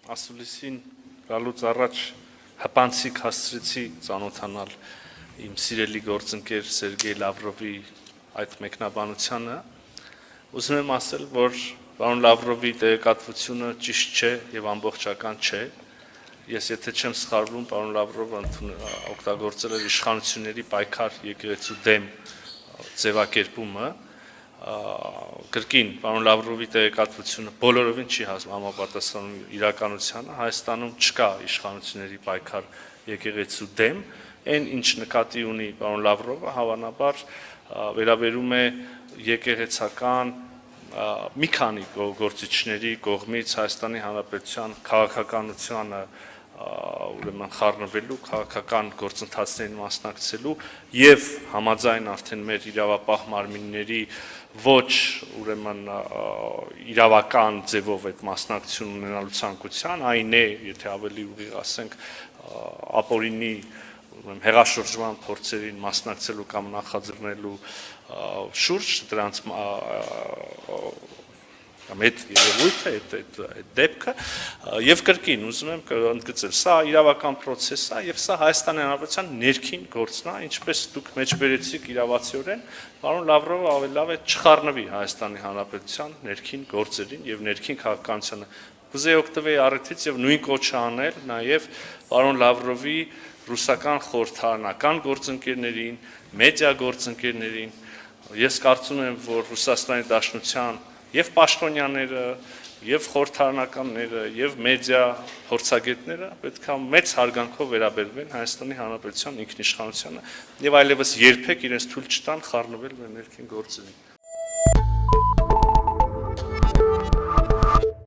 ասուլիսին գալուց առաջ հպանցիկ հասցրեցի ծանոթանալ իմ սիրելի գործընկեր Սերգեյ Լավրովի այդ մեկնաբանությանը, ուզում եմ ասել, որ պարոն Լավրովի տեղեկատվությունը ճիշտ չէ եւ ամբողջական չէ։ Ես եթե չեմ սխալվում, պարոն Լավրովը օգտագործել էր իշխանությունների պայքար եկեղեցու դեմ ձևակերպումը, կրկին պարոն Լավրովի տեղեկատվությունը բոլորովին չի համապատասխանում իրականությանը, Հայաստանում չկա իշխանությունների պայքար եկեղեցու դեմ, այն ինչ նկատի ունի պարոն Լավրովը, հավանաբար վերաբերում է եկեղեցական մի քանի գործիչների կողմից Հայաստանի Հանրապետության քաղաքականությանը ուրեմն խառնվելու, քաղաքական գործընթացներին մասնակցելու եւ համաձայն արդեն մեր իրավապահ մարմինների ոչ ուրեմն իրավական ձևով այդ մասնակցություն ունենալու ցանկության, այն է, եթե ավելի ուղիղ ասենք, ապօրինի հեղաշրջման փորձերին մասնակցելու կամ նախաձեռնելու շուրջ դրանց այդ երևույթը, այդ դեպքը եւ կրկին ուզում եմ ընդգծել, սա իրավական process է եւ սա Հայաստանի Հանրապետության ներքին գործն է, ինչպես դուք մեջբերեցիք իրավացիորեն, պարոն Լավրովը ավելի լավ է չխառնվի Հայաստանի Հանրապետության ներքին գործերին եւ ներքին քաղաքականությանը։ Կուզեի օգտվել առիթից եւ նույն կոչը անել նաեւ պարոն Լավրովի ռուսական խորհրդարանական գործընկերներին, մեդիա գործընկերներին։ Ես կարծում եմ, որ Ռուսաստանի Դաշնության եւ պաշտոնյաները, եւ խորհրդարանականները, եւ մեդիա փորձագետները պետք է մեծ հարգանքով վերաբերվեն Հայաստանի Հանրապետության ինքնիշխանությանը եւ այլևս երբեք իրենց թույլ չտան խառնվել մեր ներքին գործերին։